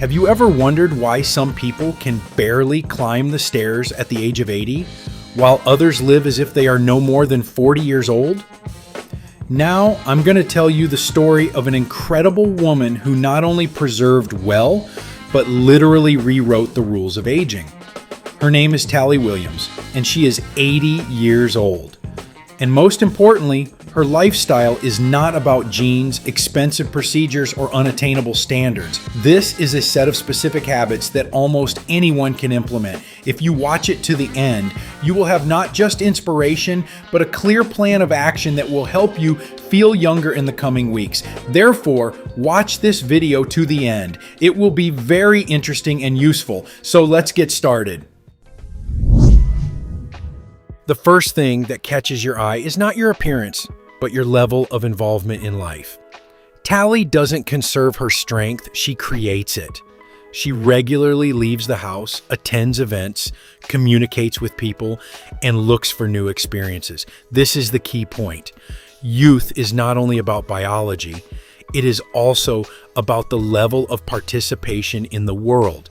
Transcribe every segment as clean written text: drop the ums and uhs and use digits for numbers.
Have you ever wondered why some people can barely climb the stairs at the age of 80, while others live as if they are no more than 40 years old? Now, I'm going to tell you the story of an incredible woman who not only preserved well, but literally rewrote the rules of aging. Her name is Talley Williams, and she is 80 years old. And most importantly, her lifestyle is not about genes, expensive procedures, or unattainable standards. This is a set of specific habits that almost anyone can implement. If you watch it to the end, you will have not just inspiration, but a clear plan of action that will help you feel younger in the coming weeks. Therefore, watch this video to the end. It will be very interesting and useful. So let's get started. The first thing that catches your eye is not your appearance, but your level of involvement in life. Talley doesn't conserve her strength, she creates it. She regularly leaves the house, attends events, communicates with people, and looks for new experiences. This is the key point. Youth is not only about biology, it is also about the level of participation in the world.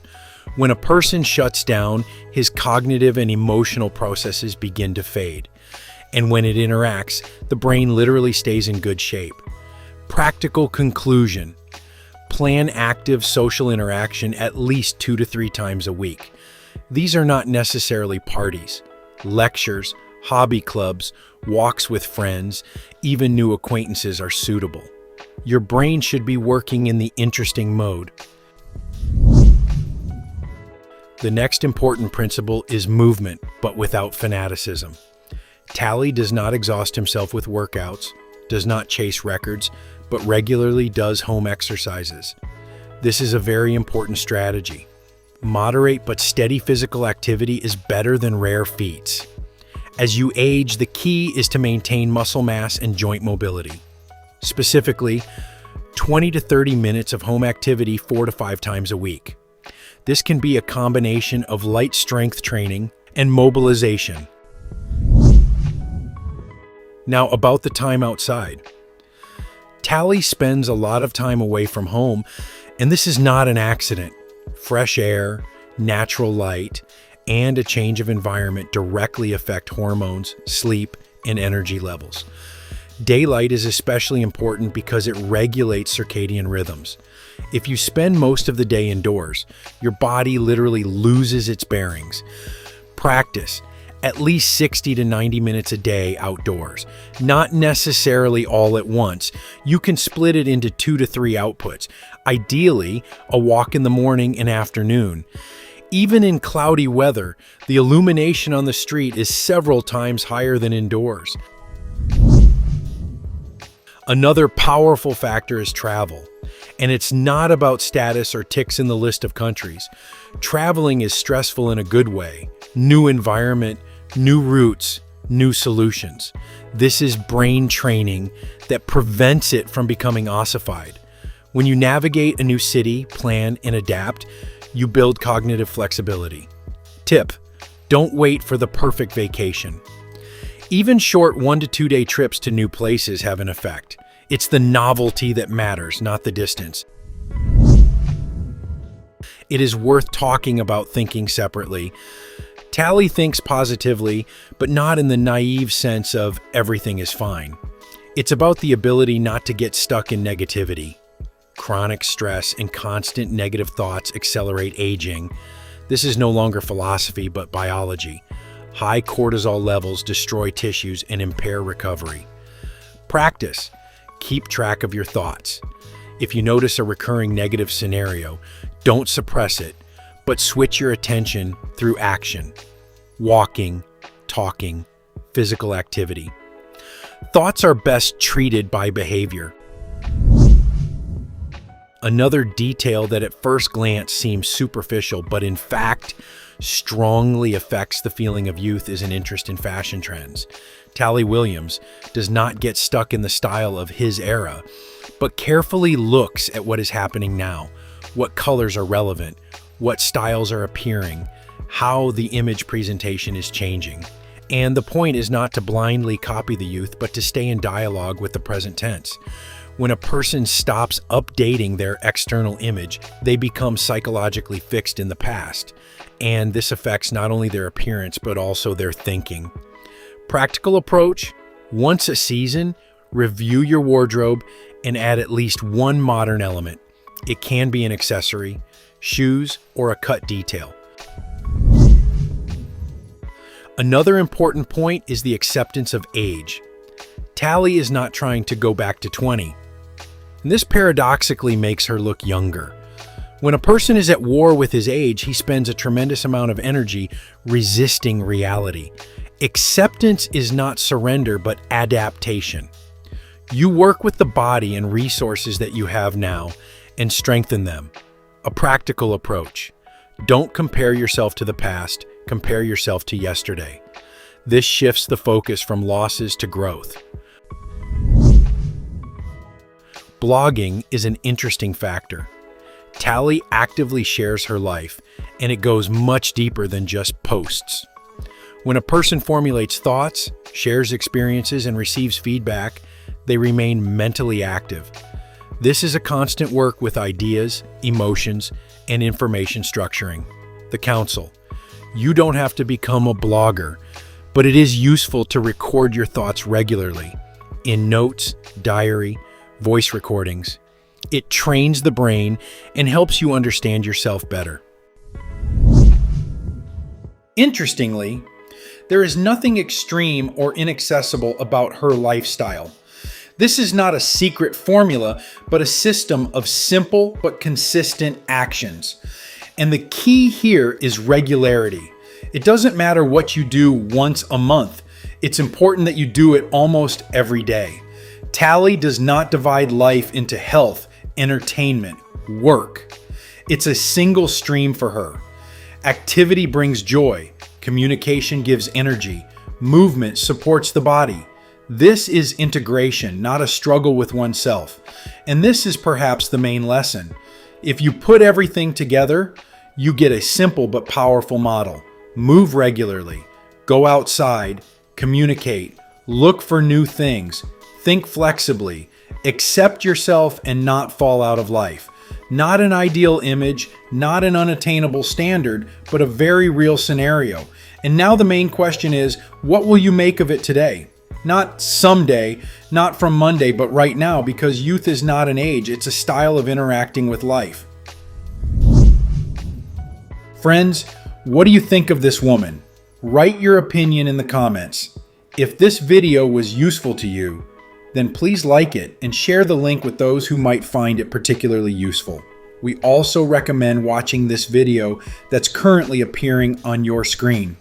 When a person shuts down, his cognitive and emotional processes begin to fade. And when it interacts, the brain literally stays in good shape. Practical conclusion: plan active social interaction at least 2 to 3 times a week. These are not necessarily parties. Lectures, hobby clubs, walks with friends, even new acquaintances are suitable. Your brain should be working in the interesting mode. The next important principle is movement, but without fanaticism. Talley does not exhaust himself with workouts, does not chase records, but regularly does home exercises. This is a very important strategy. Moderate but steady physical activity is better than rare feats. As you age, the key is to maintain muscle mass and joint mobility. Specifically, 20 to 30 minutes of home activity 4 to 5 times a week. This can be a combination of light strength training and mobilization. Now, about the time outside. Talley spends a lot of time away from home, and this is not an accident. Fresh air, natural light, and a change of environment directly affect hormones, sleep, and energy levels. Daylight is especially important because it regulates circadian rhythms. If you spend most of the day indoors, your body literally loses its bearings. Practice at least 60 to 90 minutes a day outdoors, not necessarily all at once. You can split it into 2 to 3 outputs, ideally a walk in the morning and afternoon. Even in cloudy weather, the illumination on the street is several times higher than indoors. Another powerful factor is travel, and it's not about status or ticks in the list of countries. Traveling is stressful in a good way. New environment, new routes, new solutions. This is brain training that prevents it from becoming ossified. When you navigate a new city, plan, and adapt, you build cognitive flexibility. Tip: don't wait for the perfect vacation. Even short 1 to 2 day trips to new places have an effect. It's the novelty that matters, not the distance. It is worth talking about thinking separately. Talley thinks positively, but not in the naive sense of everything is fine. It's about the ability not to get stuck in negativity. Chronic stress and constant negative thoughts accelerate aging. This is no longer philosophy, but biology. High cortisol levels destroy tissues and impair recovery. Practice. Keep track of your thoughts. If you notice a recurring negative scenario, don't suppress it, but switch your attention through action. Walking, talking, physical activity. Thoughts are best treated by behavior. Another detail that at first glance seems superficial, but in fact strongly affects the feeling of youth is an interest in fashion trends. Talley Williams does not get stuck in the style of his era, but carefully looks at what is happening now, what colors are relevant, what styles are appearing, how the image presentation is changing. And the point is not to blindly copy the youth, but to stay in dialogue with the present tense. When a person stops updating their external image, they become psychologically fixed in the past. And this affects not only their appearance, but also their thinking. Practical approach: once a season, review your wardrobe and add at least one modern element. It can be an accessory, shoes, or a cut detail. Another important point is the acceptance of age. Talley is not trying to go back to 20. And this paradoxically makes her look younger. When a person is at war with his age, he spends a tremendous amount of energy resisting reality. Acceptance is not surrender, but adaptation. You work with the body and resources that you have now and strengthen them. A practical approach: don't compare yourself to the past, compare yourself to yesterday. This shifts the focus from losses to growth. Blogging is an interesting factor. Talley actively shares her life, and it goes much deeper than just posts. When a person formulates thoughts, shares experiences, and receives feedback, they remain mentally active. This is a constant work with ideas, emotions, and information structuring. The counsel: you don't have to become a blogger, but it is useful to record your thoughts regularly in notes, diary, voice recordings. It trains the brain and helps you understand yourself better. Interestingly, there is nothing extreme or inaccessible about her lifestyle. This is not a secret formula, but a system of simple but consistent actions. And the key here is regularity. It doesn't matter what you do once a month. It's important that you do it almost every day. Talley does not divide life into health, entertainment, work. It's a single stream for her. Activity brings joy. Communication gives energy. Movement supports the body. This is integration, not a struggle with oneself. And this is perhaps the main lesson. If you put everything together, you get a simple but powerful model. Move regularly. Go outside. Communicate. Look for new things. Think flexibly. Accept yourself and not fall out of life. Not an ideal image, not an unattainable standard, but a very real scenario. And now the main question is, what will you make of it today? Not someday, not from Monday, but right now, because youth is not an age, it's a style of interacting with life. Friends, what do you think of this woman? Write your opinion in the comments. If this video was useful to you, then please like it and share the link with those who might find it particularly useful. We also recommend watching this video that's currently appearing on your screen.